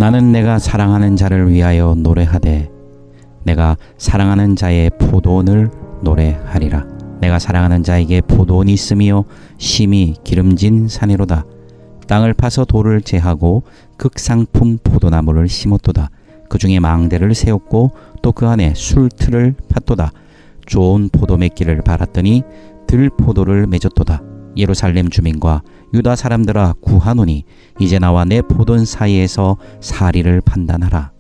나는 내가 사랑하는 자를 위하여 노래하되 내가 사랑하는 자의 포도원을 노래하리라. 내가 사랑하는 자에게 포도원이 있으며 심히 기름진 산이로다. 땅을 파서 돌을 제하고 극상품 포도나무를 심었도다. 그 중에 망대를 세웠고 또 그 안에 술틀을 팠도다. 좋은 포도 맺기를 바랐더니 들포도를 맺었도다. 예루살렘 주민과 유다 사람들아 구하노니 이제 나와 내 포도원 사이에서 사리를 판단하라.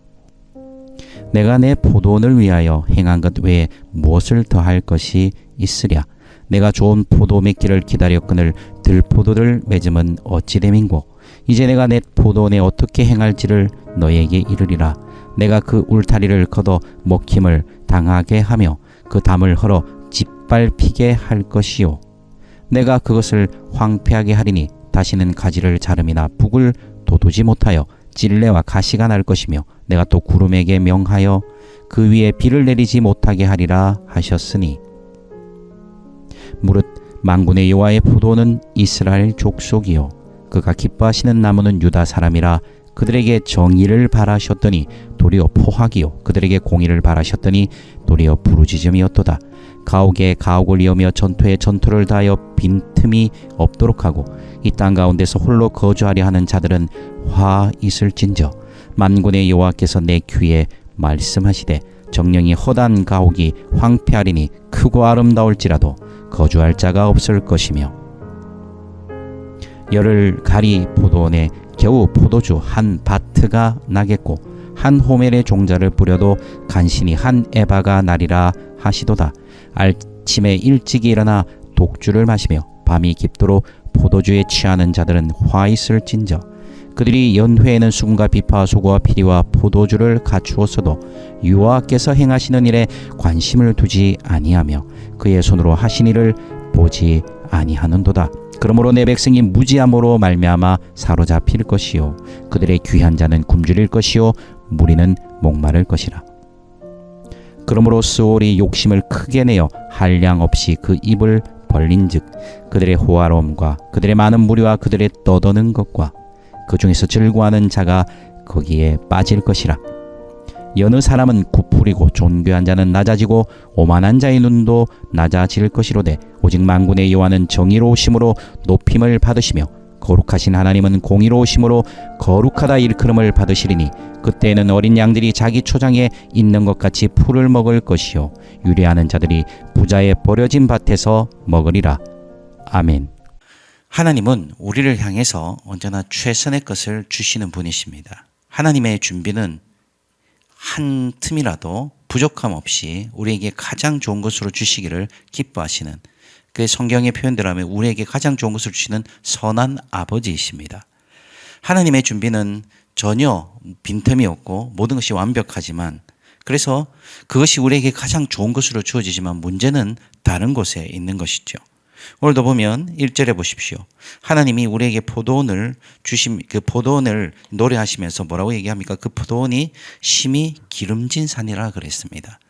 내가 내 포도원을 위하여 행한 것 외에 무엇을 더할 것이 있으랴. 내가 좋은 포도 맺기를 기다렸거늘 들포도를 맺음은 어찌 됨인고. 이제 내가 내 포도원에 어떻게 행할지를 너에게 이르리라. 내가 그 울타리를 걷어 먹힘을 당하게 하며 그 담을 헐어 짓밟히게 할 것이요. 내가 그것을 황폐하게 하리니 다시는 가지를 자름이나 북을 돋우지 못하여 찔레와 가시가 날 것이며 내가 또 구름에게 명하여 그 위에 비를 내리지 못하게 하리라 하셨으니 무릇 만군의 여호와의 포도는 이스라엘 족속이요 그가 기뻐하시는 나무는 유다 사람이라. 그들에게 정의를 바라셨더니 도리어 포악이요 그들에게 공의를 바라셨더니 도리어 부르짖음이었도다. 가옥에 가옥을 이으며 전투에 전투를 다하여 빈틈이 없도록 하고 이 땅 가운데서 홀로 거주하려 하는 자들은 화 있을진저. 만군의 여호와께서 내 귀에 말씀하시되 정령이 허다한 가옥이 황폐하리니 크고 아름다울지라도 거주할 자가 없을 것이며 열을 가리 포도원에 겨우 포도주 한 바트가 나겠고 한 호멜의 종자를 뿌려도 간신히 한 에바가 나리라 하시도다. 아침에 일찍이 일어나 독주를 마시며 밤이 깊도록 포도주에 취하는 자들은 화 있을진저. 그들이 연회에는 수금과 비파와 소고와 피리와 포도주를 갖추었어도 여호와께서 행하시는 일에 관심을 두지 아니하며 그의 손으로 하신 일을 보지 아니하는도다. 그러므로 내 백성이 무지함으로 말미암아 사로잡힐 것이요 그들의 귀한 자는 굶주릴 것이요 무리는 목마를 것이라. 그러므로 스올이 욕심을 크게 내어 한량 없이 그 입을 벌린즉 그들의 호화로움과 그들의 많은 무리와 그들의 떠도는 것과 그 중에서 즐거워하는 자가 거기에 빠질 것이라. 여느 사람은 구풀이고 존귀한 자는 낮아지고 오만한 자의 눈도 낮아질 것이로되 오직 만군의 여호와는 정의로우심으로 높임을 받으시며 거룩하신 하나님은 공의로우심으로 거룩하다 일컬음을 받으시리니 그때에는 어린 양들이 자기 초장에 있는 것 같이 풀을 먹을 것이요 유래하는 자들이 부자의 버려진 밭에서 먹으리라. 아멘. 하나님은 우리를 향해서 언제나 최선의 것을 주시는 분이십니다. 하나님의 준비는 한 틈이라도 부족함 없이 우리에게 가장 좋은 것으로 주시기를 기뻐하시는 그 성경의 표현대로 하면 우리에게 가장 좋은 것을 주시는 선한 아버지이십니다. 하나님의 준비는 전혀 빈틈이 없고 모든 것이 완벽하지만 그래서 그것이 우리에게 가장 좋은 것으로 주어지지만 문제는 다른 곳에 있는 것이죠. 오늘도 보면 1절에 보십시오. 하나님이 우리에게 포도원을 주신 그 포도원을 노래하시면서 뭐라고 얘기합니까? 그 포도원이 심히 기름진 산이라 그랬습니다.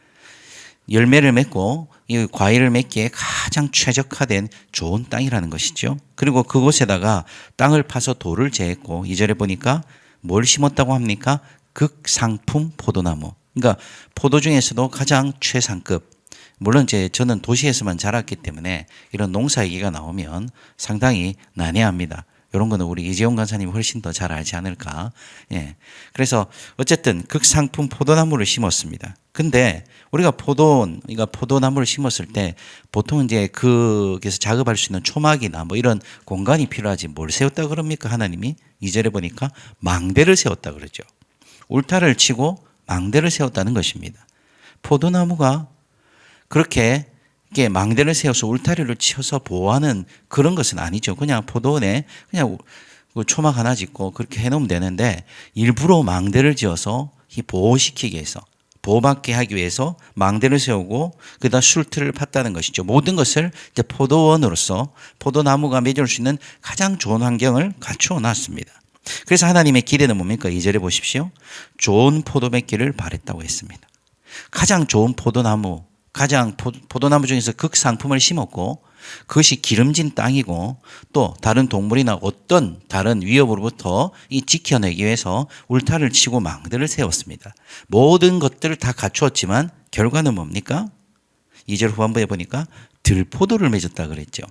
열매를 맺고 이 과일을 맺기에 가장 최적화된 좋은 땅이라는 것이죠. 그리고 그곳에다가 땅을 파서 돌을 제했고 2절에 보니까 뭘 심었다고 합니까? 극상품 포도나무. 그러니까 포도 중에서도 가장 최상급. 물론 저는 도시에서만 자랐기 때문에 이런 농사 얘기가 나오면 상당히 난해합니다. 이런 거는 우리 이재용 간사님이 훨씬 더 잘 알지 않을까. 예. 그래서 어쨌든 극상품 포도나무를 심었습니다. 근데 우리가 포도나무를 심었을 때 보통 이제 거기서 작업할 수 있는 초막이나 뭐 이런 공간이 필요하지 뭘 세웠다 그럽니까? 하나님이 2절에 보니까 망대를 세웠다 그러죠. 울타리를 치고 망대를 세웠다는 것입니다. 포도나무가 그렇게 망대를 세워서 울타리를 치어서 보호하는 그런 것은 아니죠. 그냥 포도원에 그냥 초막 하나 짓고 그렇게 해놓으면 되는데 일부러 망대를 지어서 보호시키기 위해서 보호받게 하기 위해서 망대를 세우고 그다음 술틀을 팠다는 것이죠. 모든 것을 이제 포도원으로서 포도나무가 맺을 수 있는 가장 좋은 환경을 갖추어 놨습니다. 그래서 하나님의 기대는 뭡니까? 2절에 보십시오. 좋은 포도 맺기를 바랬다고 했습니다. 가장 좋은 포도나무, 가장 포도나무 중에서 극상품을 심었고 그것이 기름진 땅이고 또 다른 동물이나 어떤 다른 위협으로부터 이 지켜내기 위해서 울타리를 치고 망대를 세웠습니다. 모든 것들을 다 갖추었지만 결과는 뭡니까? 2절 후반부에 보니까 들포도를 맺었다 그랬죠.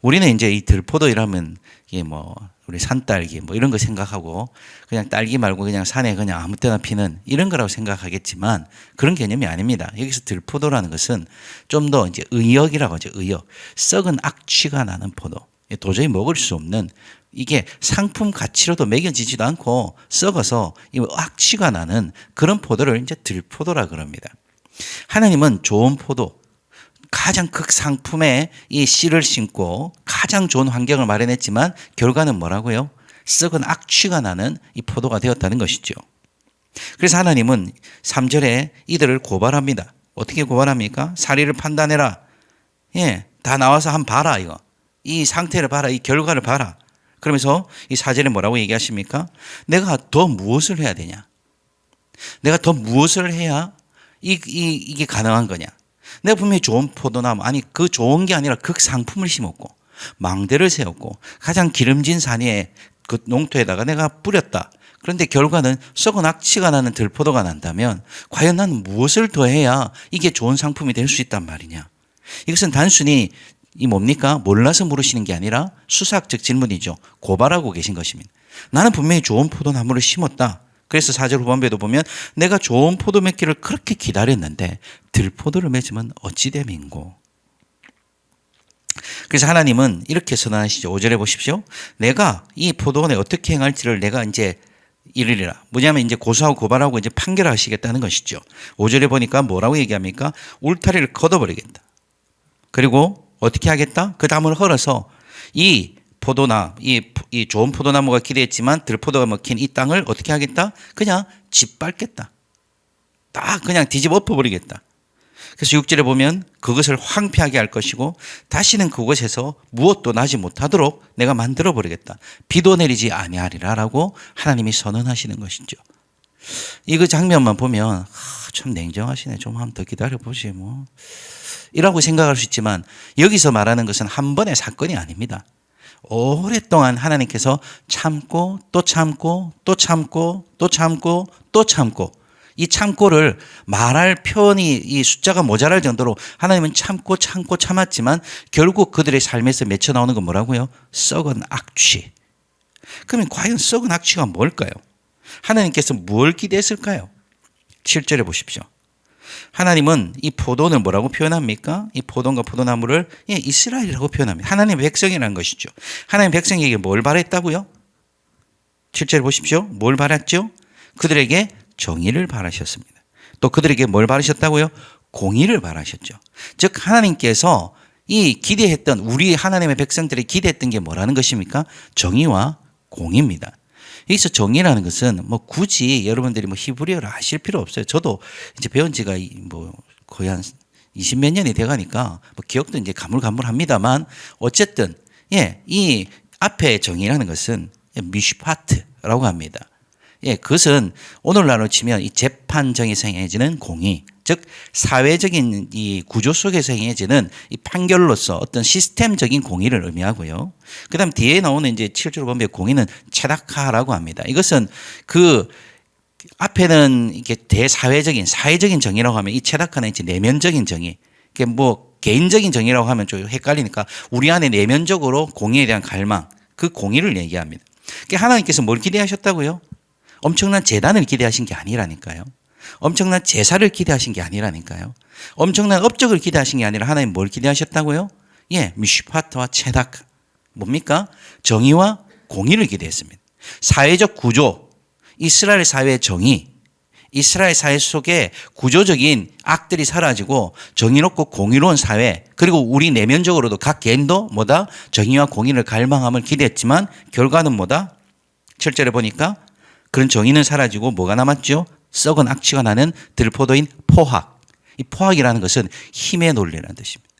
우리는 이제 이 들포도 이라면 이게 뭐 우리 산딸기 뭐 이런 거 생각하고 그냥 딸기 말고 그냥 산에 그냥 아무 때나 피는 이런 거라고 생각하겠지만 그런 개념이 아닙니다. 여기서 들포도라는 것은 좀 더 이제 의역이라고 하죠. 의역. 썩은 악취가 나는 포도. 도저히 먹을 수 없는 이게 상품 가치로도 매겨지지도 않고 썩어서 이 악취가 나는 그런 포도를 이제 들포도라 그럽니다. 하나님은 좋은 포도 가장 극상품의 이 씨를 심고 가장 좋은 환경을 마련했지만 결과는 뭐라고요? 썩은 악취가 나는 이 포도가 되었다는 것이죠. 그래서 하나님은 3절에 이들을 고발합니다. 어떻게 고발합니까? 사리를 판단해라. 예, 다 나와서 한번 봐라 이거. 이 상태를 봐라. 이 결과를 봐라. 그러면서 이 4절에 뭐라고 얘기하십니까? 내가 더 무엇을 해야 되냐? 내가 더 무엇을 해야 이게 가능한 거냐? 내가 분명히 좋은 포도나무, 아니 그 좋은 게 아니라 극상품을 심었고 망대를 세웠고 가장 기름진 산 위에 그 농토에다가 내가 뿌렸다. 그런데 결과는 썩은 악취가 나는 들포도가 난다면 과연 나는 무엇을 더 해야 이게 좋은 상품이 될 수 있단 말이냐. 이것은 단순히 이 뭡니까? 몰라서 물으시는 게 아니라 수사학적 질문이죠. 고발하고 계신 것입니다. 나는 분명히 좋은 포도나무를 심었다. 그래서 4절 후반부에도 보면 내가 좋은 포도 맺기를 그렇게 기다렸는데 들포도를 맺으면 어찌 됨인고. 그래서 하나님은 이렇게 선언하시죠. 5절에 보십시오. 내가 이 포도원에 어떻게 행할지를 내가 이제 이르리라. 뭐냐면 이제 고소하고 고발하고 이제 판결하시겠다는 것이죠. 5절에 보니까 뭐라고 얘기합니까? 울타리를 걷어버리겠다. 그리고 어떻게 하겠다? 그 담을 헐어서 이 포도나 이 좋은 포도나무가 기대했지만 들포도가 먹힌 이 땅을 어떻게 하겠다? 그냥 짓밟겠다. 딱 그냥 뒤집어 엎어버리겠다. 그래서 6절에 보면 그것을 황폐하게 할 것이고 다시는 그곳에서 무엇도 나지 못하도록 내가 만들어버리겠다. 비도 내리지 아니하리라라고 하나님이 선언하시는 것이죠. 이거 장면만 보면 참 냉정하시네. 좀 한번 더 기다려보지 뭐. 이라고 생각할 수 있지만 여기서 말하는 것은 한 번의 사건이 아닙니다. 오랫동안 하나님께서 참고 또 참고 또 참고 또 참고 또 참고 이 참고를 말할 표현이 이 숫자가 모자랄 정도로 하나님은 참고 참고 참았지만 결국 그들의 삶에서 맺혀 나오는 건 뭐라고요? 썩은 악취. 그러면 과연 썩은 악취가 뭘까요? 하나님께서 뭘 기대했을까요? 7절에 보십시오. 하나님은 이 포도는 뭐라고 표현합니까? 이 포도과 포도나무를 이스라엘이라고 표현합니다. 하나님의 백성이라는 것이죠. 하나님의 백성에게 뭘 바랬다고요? 7절 보십시오. 뭘 바랐죠? 그들에게 정의를 바라셨습니다. 또 그들에게 뭘 바라셨다고요? 공의를 바라셨죠. 즉 하나님께서 이 기대했던 우리 하나님의 백성들이 기대했던 게 뭐라는 것입니까? 정의와 공의입니다. 여기서 정의라는 것은 뭐 굳이 여러분들이 뭐 히브리어를 아실 필요 없어요. 저도 이제 배운 지가 뭐 거의 한 20몇 년이 돼 가니까 뭐 기억도 이제 가물가물합니다만 어쨌든 이 앞에 정의라는 것은 미슈파트라고 합니다. 그것은 오늘날로 치면 이 재판정에서 행해지는 공의, 즉 사회적인 이 구조 속에서 행해지는 이 판결로서 어떤 시스템적인 공의를 의미하고요. 그다음 뒤에 나오는 이제 7절 보면 공의는 체다카라고 합니다. 이것은 그 앞에는 이렇게 대사회적인 사회적인 정의라고 하면 이 체다카는 이제 내면적인 정의. 이게 뭐 개인적인 정의라고 하면 좀 헷갈리니까 우리 안에 내면적으로 공의에 대한 갈망, 그 공의를 얘기합니다. 그러니까 하나님께서 뭘 기대하셨다고요? 엄청난 재단을 기대하신 게 아니라니까요. 엄청난 제사를 기대하신 게 아니라니까요. 엄청난 업적을 기대하신 게 아니라 하나님 뭘 기대하셨다고요? 미슈파트와 체다카. 뭡니까? 정의와 공의를 기대했습니다. 사회적 구조, 이스라엘 사회의 정의, 이스라엘 사회 속에 구조적인 악들이 사라지고 정의롭고 공의로운 사회, 그리고 우리 내면적으로도 각 개인도 뭐다? 정의와 공의를 갈망함을 기대했지만 결과는 뭐다? 7절에 보니까 그런 정의는 사라지고 뭐가 남았죠? 썩은 악취가 나는 들포도인 포악. 이 포악이라는 것은 힘의 논리라는 뜻입니다.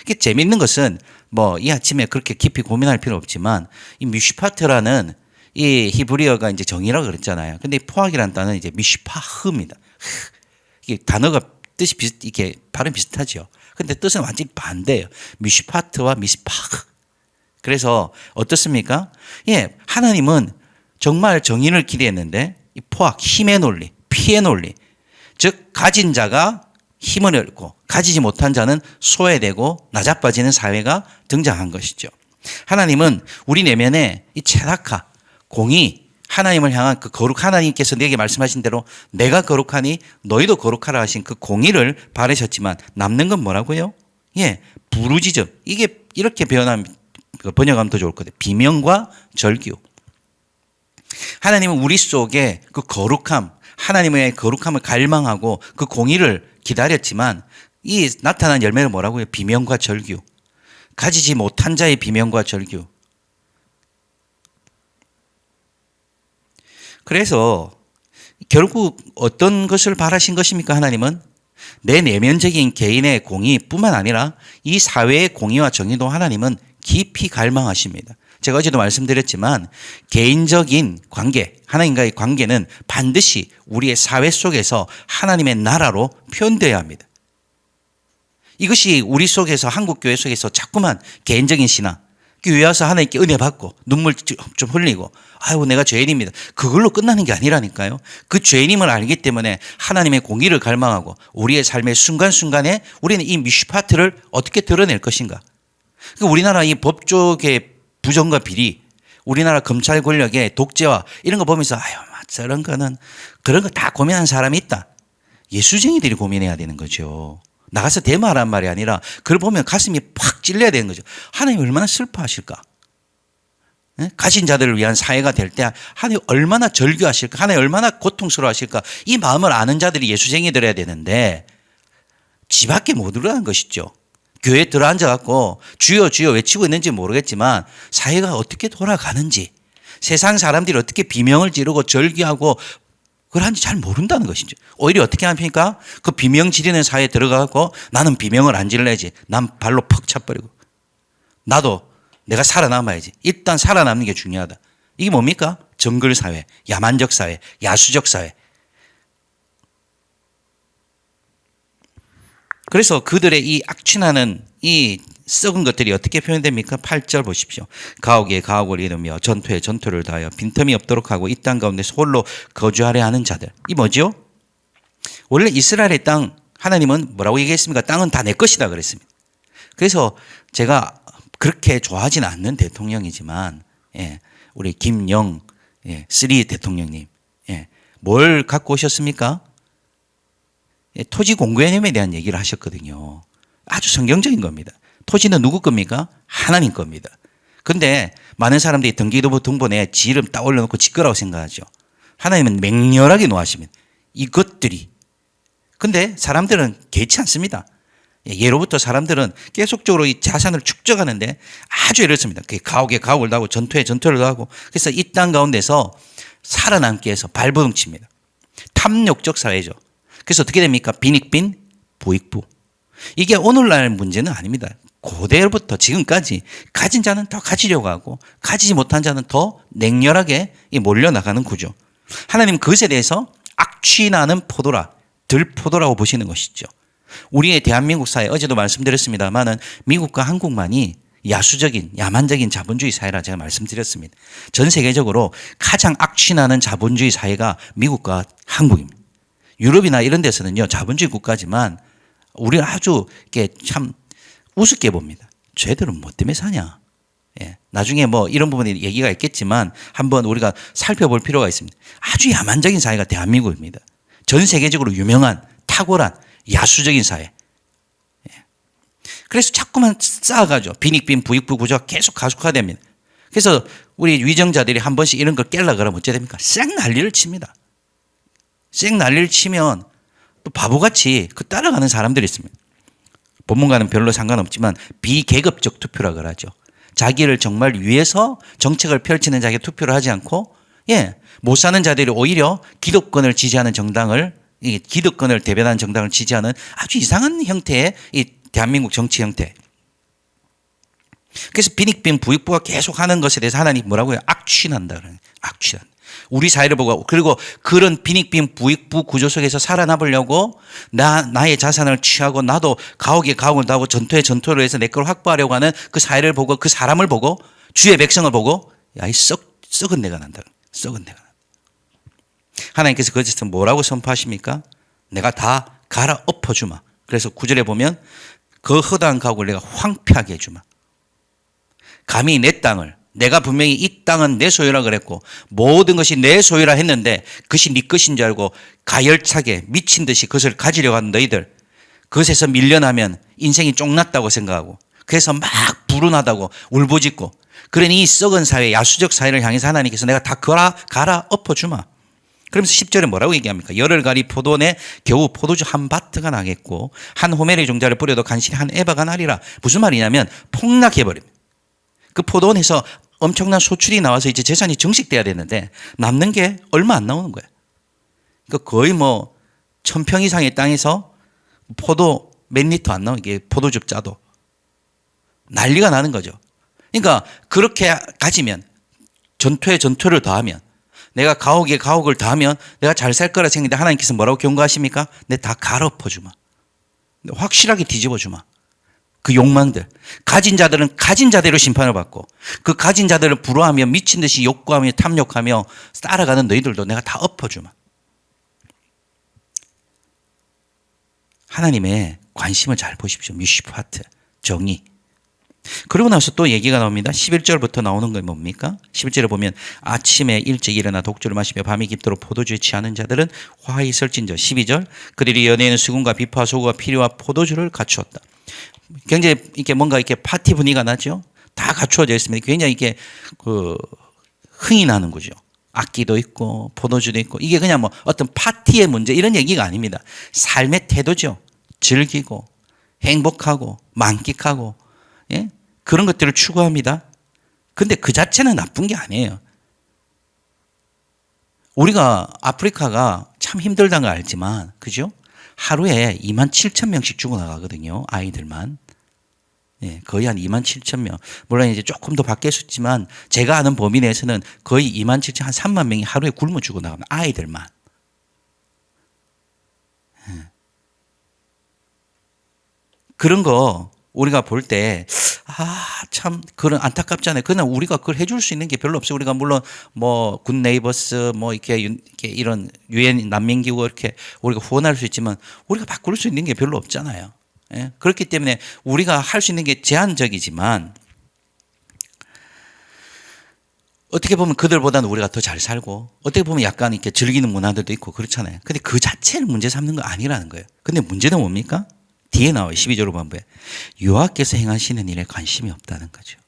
이게 재미있는 것은 뭐 이 아침에 그렇게 깊이 고민할 필요 없지만 이 미슈파트라는 이 히브리어가 이제 정의라고 그랬잖아요. 근데 이 포악이라는 단어는 이제 미슈파흐입니다. 이게 단어가 뜻이 이렇게 발음 비슷하죠. 근데 뜻은 완전히 반대예요. 미슈파트와 미스파크. 그래서 어떻습니까? 예, 하나님은 정말 정의를 기대했는데 이 포악, 힘의 논리, 피의 논리, 즉 가진 자가 힘을 잃고 가지지 못한 자는 소외되고 나자빠지는 사회가 등장한 것이죠. 하나님은 우리 내면에 이 체라카, 공의, 하나님을 향한 그 거룩, 하나님께서 내게 말씀하신 대로 내가 거룩하니 너희도 거룩하라 하신 그 공의를 바르셨지만 남는 건 뭐라고요? 예, 부르짖음. 이게 이렇게 번역하면 더 좋을 것 같아요. 비명과 절규. 하나님은 우리 속에 그 거룩함, 하나님의 거룩함을 갈망하고 그 공의를 기다렸지만 이 나타난 열매는 뭐라고요? 비명과 절규. 가지지 못한 자의 비명과 절규. 그래서 결국 어떤 것을 바라신 것입니까? 하나님은 내 내면적인 개인의 공의뿐만 아니라 이 사회의 공의와 정의도 하나님은 깊이 갈망하십니다. 제가 어제도 말씀드렸지만 개인적인 관계, 하나님과의 관계는 반드시 우리의 사회 속에서 하나님의 나라로 표현되어야 합니다. 이것이 우리 속에서, 한국교회 속에서 자꾸만 개인적인 신앙, 교회 와서 하나님께 은혜 받고 눈물 좀 흘리고 아이고 내가 죄인입니다. 그걸로 끝나는 게 아니라니까요. 그 죄인임을 알기 때문에 하나님의 공의를 갈망하고 우리의 삶의 순간순간에 우리는 이 미슈파트를 어떻게 드러낼 것인가. 그러니까 우리나라 이 법조계 부정과 비리, 우리나라 검찰 권력의 독재와 이런 거 보면서 아유 저런 거는 그런 거 다 고민하는 사람이 있다. 예수쟁이들이 고민해야 되는 거죠. 나가서 대마하란 말이 아니라 그걸 보면 가슴이 팍 찔려야 되는 거죠. 하나님 얼마나 슬퍼하실까? 네? 가진 자들을 위한 사회가 될 때 하나님 얼마나 절규하실까? 하나님 얼마나 고통스러워하실까? 이 마음을 아는 자들이 예수쟁이들어야 되는데 지 밖에 못 들어가는 것이죠. 교회에 들어앉아갖고 주여 주여 외치고 있는지 모르겠지만 사회가 어떻게 돌아가는지 세상 사람들이 어떻게 비명을 지르고 절규하고 그걸 하는지 잘 모른다는 것이죠. 오히려 어떻게 합니까? 그 비명 지르는 사회에 들어가고 나는 비명을 안 질러야지. 난 발로 퍽 차버리고. 나도 내가 살아남아야지. 일단 살아남는 게 중요하다. 이게 뭡니까? 정글 사회, 야만적 사회, 야수적 사회. 그래서 그들의 이 악취나는 이 썩은 것들이 어떻게 표현됩니까? 8절 보십시오. 가옥에 가옥을 이루며 전투에 전투를 다하여 빈틈이 없도록 하고 이 땅 가운데 홀로 거주하려 하는 자들. 이 뭐죠? 원래 이스라엘의 땅 하나님은 뭐라고 얘기했습니까? 땅은 다 내 것이다 그랬습니다. 그래서 제가 그렇게 좋아하지는 않는 대통령이지만 우리 김영 3 대통령님 뭘 갖고 오셨습니까? 토지 공개념에 대한 얘기를 하셨거든요. 아주 성경적인 겁니다. 토지는 누구 겁니까? 하나님 겁니다. 그런데 많은 사람들이 등기부등본에 등본에 지 이름 딱 올려놓고 지 거라고 생각하죠. 하나님은 맹렬하게 노하십니다. 이것들이. 근데 사람들은 개의치 않습니다. 예로부터 사람들은 계속적으로 이 자산을 축적하는데 아주 이렇습니다. 가옥에 가옥을 하고 전투에 전투를 하고 그래서 이 땅 가운데서 살아남기 위해서 발버둥칩니다. 탐욕적 사회죠. 그래서 어떻게 됩니까? 빈익빈 부익부. 이게 오늘날 문제는 아닙니다. 고대로부터 지금까지 가진 자는 더 가지려고 하고 가지지 못한 자는 더 냉렬하게 몰려나가는 구조. 하나님 그것에 대해서 악취나는 포도라, 들포도라고 보시는 것이죠. 우리의 대한민국 사회, 어제도 말씀드렸습니다만은 미국과 한국만이 야수적인, 야만적인 자본주의 사회라 제가 말씀드렸습니다. 전 세계적으로 가장 악취나는 자본주의 사회가 미국과 한국입니다. 유럽이나 이런 데서는요, 자본주의 국가지만 우리는 아주 이렇게 참 우습게 봅니다. 쟤들은 뭐 때문에 사냐? 나중에 뭐 이런 부분에 얘기가 있겠지만 한번 우리가 살펴볼 필요가 있습니다. 아주 야만적인 사회가 대한민국입니다. 전 세계적으로 유명한 탁월한 야수적인 사회. 그래서 자꾸만 쌓아가죠. 빈익빈 부익부 구조가 계속 가속화됩니다. 그래서 우리 위정자들이 한 번씩 이런 걸 깨려고 그러면 어째 됩니까? 쌩 난리를 칩니다. 쌩 난리를 치면 또 바보같이 그 따라가는 사람들이 있습니다. 법문과는 별로 상관없지만 비계급적 투표라고 하죠. 자기를 정말 위해서 정책을 펼치는 자에게 투표를 하지 않고 못 사는 자들이 오히려 기득권을 지지하는 정당을 기득권을 대변하는 정당을 지지하는 아주 이상한 형태의 이 대한민국 정치 형태. 그래서 빈익빈 부익부가 계속하는 것에 대해서 하나님 뭐라고요? 악취난다. 악취난다. 우리 사회를 보고, 그리고 그런 빈익빈 부익부 구조 속에서 살아남으려고 나의 자산을 취하고 나도 가옥에 가옥을 하고 전투에 전투를 해서 내 걸 확보하려고 하는 그 사회를 보고 그 사람을 보고 주의 백성을 보고 야, 이 썩은 내가 난다. 썩은 내가 난다. 하나님께서 그것에서 뭐라고 선포하십니까? 내가 다 갈아 엎어주마. 그래서 9절에 보면 그 허다한 가옥을 내가 황폐하게 해주마. 감히 내 땅을, 내가 분명히 이 땅은 내 소유라 그랬고 모든 것이 내 소유라 했는데 그것이 네 것인 줄 알고 가열차게 미친 듯이 그것을 가지려고 하는 너희들, 그것에서 밀려나면 인생이 쫑났다고 생각하고 그래서 막 불운하다고 울부짖고 그러니 이 썩은 사회, 야수적 사회를 향해서 하나님께서 내가 다 갈아 엎어주마. 그러면서 10절에 뭐라고 얘기합니까? 열을 가리 포도원에 겨우 포도주 한 바트가 나겠고 한 호멜의 종자를 뿌려도 간신히 한 에바가 나리라. 무슨 말이냐면 폭락해버립니다. 그 포도원에서 엄청난 소출이 나와서 이제 재산이 증식돼야 되는데 남는 게 얼마 안 나오는 거예요. 그러니까 거의 뭐 1000평 이상의 땅에서 포도 몇 리터 안 나오게 포도주 짜도 난리가 나는 거죠. 그러니까 그렇게 가지면 전투에 전투를 더하면 내가 가옥에 가옥을 더하면 내가 잘 살 거라 생각했는데 하나님께서 뭐라고 경고하십니까? 내 다 갈아엎어주마. 확실하게 뒤집어주마. 그 욕망들. 가진 자들은 가진 자대로 심판을 받고 그 가진 자들을 부러워하며 미친 듯이 욕구하며 탐욕하며 따라가는 너희들도 내가 다 엎어주마. 하나님의 관심을 잘 보십시오. 미슈파트, 정의. 그러고 나서 또 얘기가 나옵니다. 11절부터 나오는 게 뭡니까? 11절에 보면 아침에 일찍 일어나 독주를 마시며 밤이 깊도록 포도주에 취하는 자들은 화히 설진저. 12절 그들이 연애에는 수군과 비파와 소고와 피리와 포도주를 갖추었다. 굉장히 이렇게 뭔가 이렇게 파티 분위기가 나죠. 다 갖추어져 있습니다. 굉장히 이렇게 흥이 나는 거죠. 악기도 있고 포도주도 있고 이게 그냥 뭐 어떤 파티의 문제 이런 얘기가 아닙니다. 삶의 태도죠. 즐기고 행복하고 만끽하고 예? 그런 것들을 추구합니다. 근데 그 자체는 나쁜 게 아니에요. 우리가 아프리카가 참 힘들다는 걸 알지만 그죠? 하루에 27,000명씩 죽어나가거든요. 아이들만. 예, 거의 한 27,000명. 물론 이제 조금 더 바뀌었지만 제가 아는 범위 내에서는 거의 27,000, 한 3만 명이 하루에 굶어 죽어나갑니다. 아이들만. 예. 그런 거 우리가 볼 때 참 그런 안타깝잖아요. 그러나 우리가 그걸 해줄 수 있는 게 별로 없어요. 우리가 물론 뭐 굿네이버스 뭐 이렇게 이런 유엔 난민기구 이렇게 우리가 후원할 수 있지만 우리가 바꿀 수 있는 게 별로 없잖아요. 예? 그렇기 때문에 우리가 할 수 있는 게 제한적이지만 어떻게 보면 그들보다는 우리가 더 잘 살고 어떻게 보면 약간 이렇게 즐기는 문화들도 있고 그렇잖아요. 근데 그 자체를 문제 삼는 거 아니라는 거예요. 근데 문제는 뭡니까? 뒤에 나와요. 12절 후반부에. 여호와께서 행하시는 일에 관심이 없다는 거죠.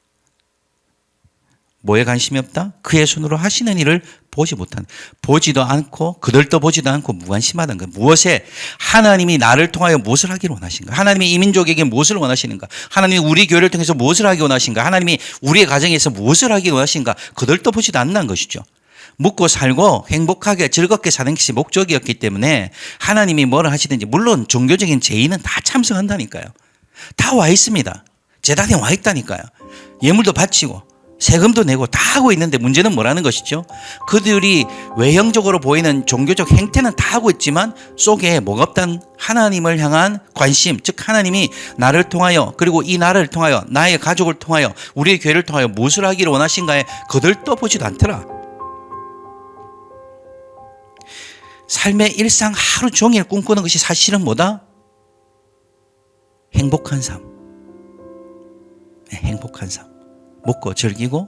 뭐에 관심이 없다? 그의 손으로 하시는 일을 보지 못하는, 보지도 않고 그들도 보지도 않고 무관심하다는 거예요. 무엇에? 하나님이 나를 통하여 무엇을 하기를 원하신가? 하나님이 이 민족에게 무엇을 원하시는가? 하나님이 우리 교회를 통해서 무엇을 하기 원하신가? 하나님이 우리의 가정에서 무엇을 하기 원하신가? 그들도 보지도 않는 것이죠. 묵고 살고 행복하게 즐겁게 사는 것이 목적이었기 때문에 하나님이 뭐를 하시든지 물론 종교적인 제의는 다 참석한다니까요. 다 와 있습니다. 제단에 와 있다니까요. 예물도 바치고 세금도 내고 다 하고 있는데 문제는 뭐라는 것이죠? 그들이 외형적으로 보이는 종교적 행태는 다 하고 있지만 속에 뭐가 없단 하나님을 향한 관심, 즉 하나님이 나를 통하여 그리고 이 나라를 통하여 나의 가족을 통하여 우리의 교회를 통하여 무엇을 하기를 원하신가에 그들도 보지도 않더라. 삶의 일상 하루 종일 꿈꾸는 것이 사실은 뭐다? 행복한 삶. 네, 행복한 삶. 먹고 즐기고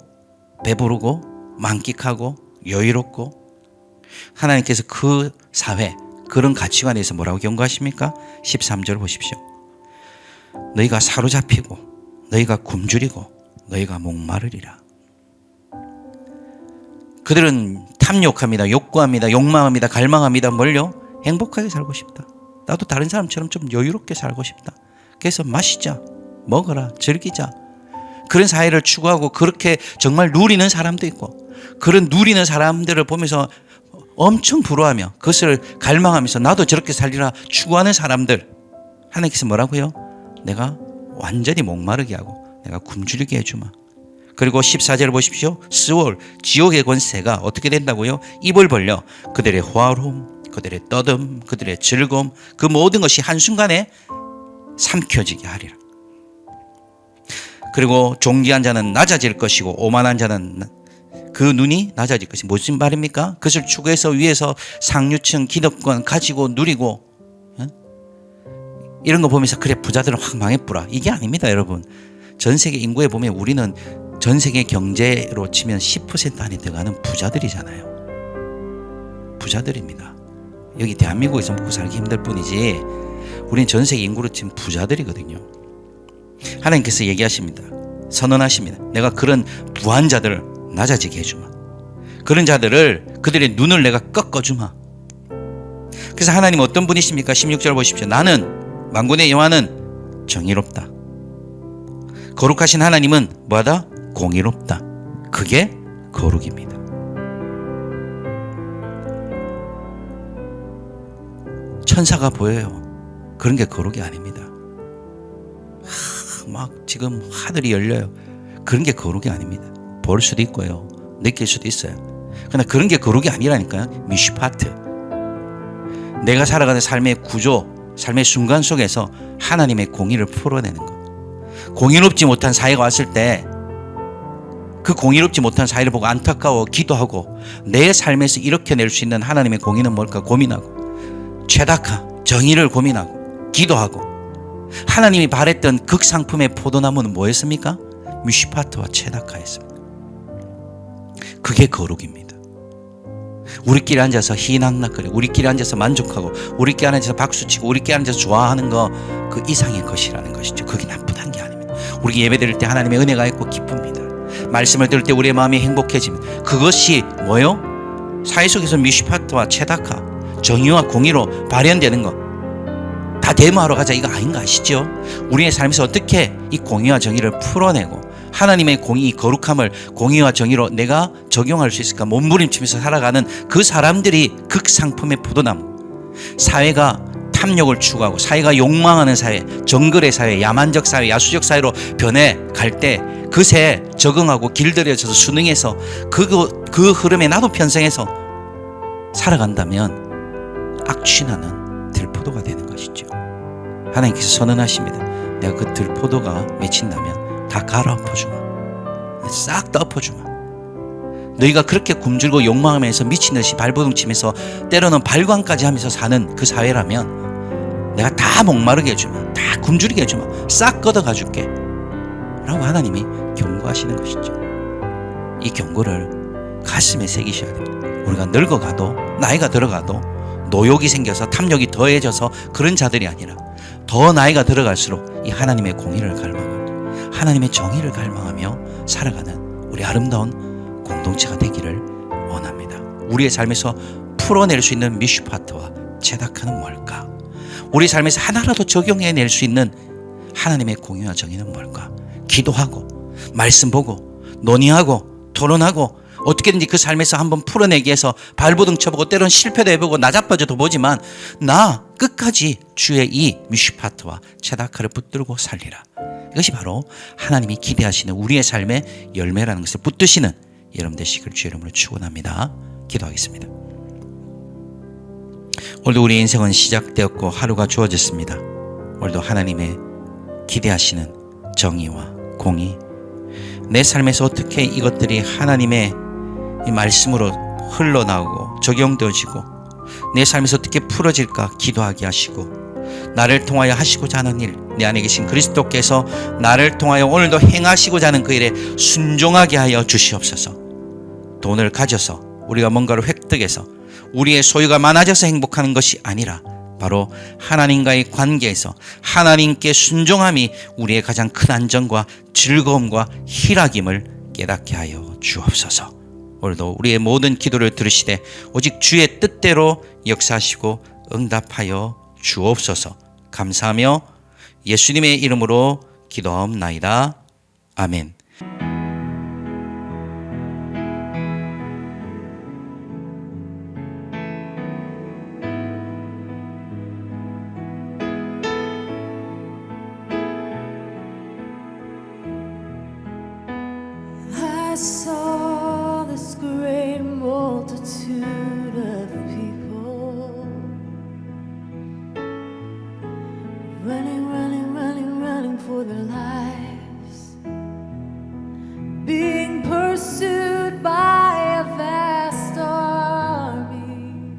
배부르고 만끽하고 여유롭고 하나님께서 그 사회 그런 가치관에 대해서 뭐라고 경고하십니까? 13절 보십시오. 너희가 사로잡히고 너희가 굶주리고 너희가 목마르리라. 그들은 탐욕합니다. 욕구합니다. 욕망합니다. 갈망합니다. 뭘요? 행복하게 살고 싶다. 나도 다른 사람처럼 좀 여유롭게 살고 싶다. 그래서 마시자, 먹어라, 즐기자. 그런 사회를 추구하고 그렇게 정말 누리는 사람도 있고 그런 누리는 사람들을 보면서 엄청 부러워하며 그것을 갈망하면서 나도 저렇게 살리라 추구하는 사람들. 하나님께서 뭐라고요? 내가 완전히 목마르게 하고 내가 굶주리게 해주마. 그리고 14절 보십시오. 스월, 지옥의 권세가 어떻게 된다고요? 입을 벌려 그들의 화름, 그들의 떠듬, 그들의 즐거움, 그 모든 것이 한순간에 삼켜지게 하리라. 그리고 존귀한 자는 낮아질 것이고 오만한 자는 그 눈이 낮아질 것이 무슨 말입니까? 그것을 추구해서 위에서 상류층 기득권 가지고 누리고 이런 거 보면서 그래 부자들은 확 망해뿌라, 이게 아닙니다. 여러분, 전 세계 인구에 보면 우리는 전 세계 경제로 치면 10% 안에 들어가는 부자들이잖아요. 부자들입니다. 여기 대한민국에서 먹고 살기 힘들 뿐이지 우리는 전 세계 인구로 치면 부자들이거든요. 하나님께서 얘기하십니다. 선언하십니다. 내가 그런 부한 자들을 낮아지게 해주마. 그런 자들을, 그들의 눈을 내가 꺾어주마. 그래서 하나님 어떤 분이십니까? 16절 보십시오. 나는, 만군의 여호와는 정의롭다. 거룩하신 하나님은 뭐하다? 공의롭다. 그게 거룩입니다. 천사가 보여요. 그런 게 거룩이 아닙니다. 막 지금 하늘이 열려요. 그런 게 거룩이 아닙니다. 볼 수도 있고요, 느낄 수도 있어요. 그러나 그런 게 거룩이 아니라니까요. 미슈파트. 내가 살아가는 삶의 구조, 삶의 순간 속에서 하나님의 공의를 풀어내는 것. 공의롭지 못한 사회가 왔을 때 그 공의롭지 못한 사회를 보고 안타까워 기도하고 내 삶에서 이렇게 낼 수 있는 하나님의 공의는 뭘까 고민하고, 최다카 정의를 고민하고 기도하고, 하나님이 바랬던 극상품의 포도나무는 뭐였습니까? 미슈파트와 최다카였습니다. 그게 거룩입니다. 우리끼리 앉아서 희낙낙거리고, 우리끼리 앉아서 만족하고, 우리끼리 앉아서 박수치고, 우리끼리 앉아서 좋아하는 거, 그 이상의 것이라는 것이죠. 그게 나쁘다는 게 아닙니다. 우리 예배 드릴 때 하나님의 은혜가 있고 기쁩니다. 말씀을 들을 때 우리의 마음이 행복해집니다. 그것이 뭐요? 사회 속에서 미슈파트와 최다카, 정의와 공의로 발현되는 것, 다 데모하러 가자, 이거 아닌가 아시죠? 우리의 삶에서 어떻게 이 공의와 정의를 풀어내고 하나님의 공의, 거룩함을 공의와 정의로 내가 적용할 수 있을까 몸부림치면서 살아가는 그 사람들이 극상품의 포도나무. 사회가 탐욕을 추구하고 사회가 욕망하는 사회, 정글의 사회, 야만적 사회, 야수적 사회로 변해갈 때 그새 적응하고 길들여져서 순응해서 그 흐름에 나도 편성해서 살아간다면 악취나는 들포도가 되는 것이죠. 하나님께서 선언하십니다. 내가 그 들포도가 맺힌다면 다 갈아엎어주마. 싹 다 엎어주마. 너희가 그렇게 굶주리고 욕망하면서 미친듯이 발버둥 치면서 때로는 발광까지 하면서 사는 그 사회라면 내가 다 목마르게 해주마, 다 굶주리게 해주마, 싹 걷어가 줄게 라고 하나님이 경고하시는 것이죠. 이 경고를 가슴에 새기셔야 됩니다. 우리가 늙어가도, 나이가 들어가도 노욕이 생겨서 탐욕이 더해져서 그런 자들이 아니라 더 나이가 들어갈수록 이 하나님의 공의를 갈망하고 하나님의 정의를 갈망하며 살아가는 우리 아름다운 공동체가 되기를 원합니다. 우리의 삶에서 풀어낼 수 있는 미슈파트와 체다카는 뭘까? 우리 삶에서 하나라도 적용해낼 수 있는 하나님의 공의와 정의는 뭘까? 기도하고 말씀 보고 논의하고 토론하고 어떻게든지 그 삶에서 한번 풀어내기 위해서 발버둥 쳐보고 때론 실패도 해보고 나자빠져도 보지만 나 끝까지 주의 이 미슈파트와 체다카를 붙들고 살리라. 이것이 바로 하나님이 기대하시는 우리의 삶의 열매라는 것을 붙드시는 여러분 되시길 주의 이름으로 축원합니다. 기도하겠습니다. 오늘도 우리의 인생은 시작되었고 하루가 주어졌습니다. 오늘도 하나님의 기대하시는 정의와 공의, 내 삶에서 어떻게 이것들이 하나님의 이 말씀으로 흘러나오고 적용되어지고 내 삶에서 어떻게 풀어질까 기도하게 하시고, 나를 통하여 하시고자 하는 일, 내 안에 계신 그리스도께서 나를 통하여 오늘도 행하시고자 하는 그 일에 순종하게 하여 주시옵소서. 돈을 가져서 우리가 뭔가를 획득해서 우리의 소유가 많아져서 행복하는 것이 아니라 바로 하나님과의 관계에서 하나님께 순종함이 우리의 가장 큰 안정과 즐거움과 희락임을 깨닫게 하여 주옵소서. 오늘도 우리의 모든 기도를 들으시되 오직 주의 뜻대로 역사하시고 응답하여 주옵소서. 감사하며 예수님의 이름으로 기도하옵나이다. 아멘. saw this great multitude of people running, running, running, running for their lives, being pursued by a vast army,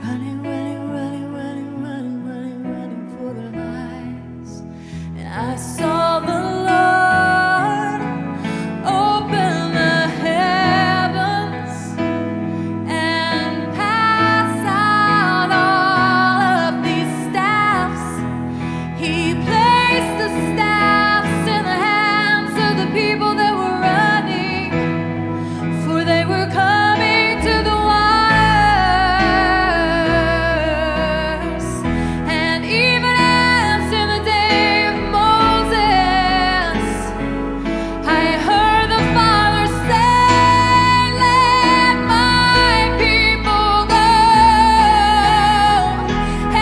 running, running, running, running, running, running, running for their lives. And I saw the Lord open the heavens and pass out all of these staffs. He placed the staffs in the hands of the people that were running, for they were coming to the waters. And even as in the day of Moses, I heard the Father say, "Let my people go."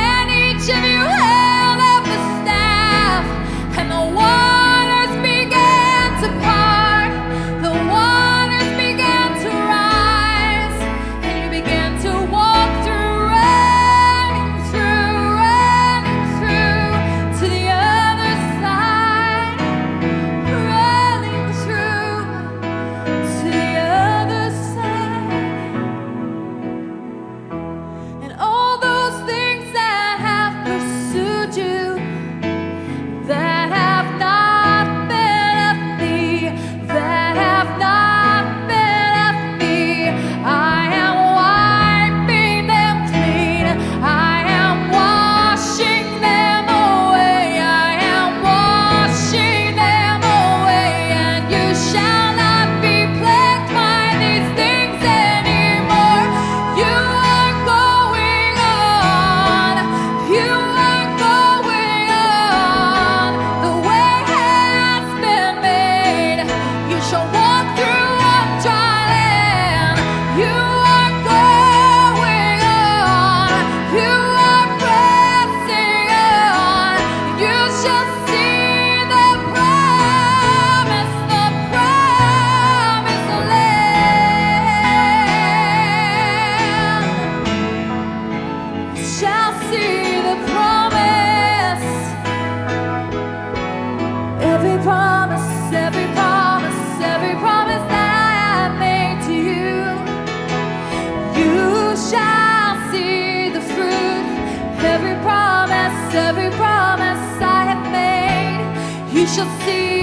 And each of you held up a staff, and the waters began to part, the waters began to rise, and you began to walk through, running through to the other side, running through to the other side. And all those things that have pursued you, that have not been of me, that have not been of me, I am wiping them clean, I am washing them away, I am washing them away, and you shall not be plagued by these things anymore. You are going on, you are going on, the way has been made, you shall walk through on dry land. You are going on, you are pressing on, you shall see the promised land, you shall see the promise. Every promise, every promise, every promise that I have made to you, you shall see the fruit. Every promise I have made, you shall see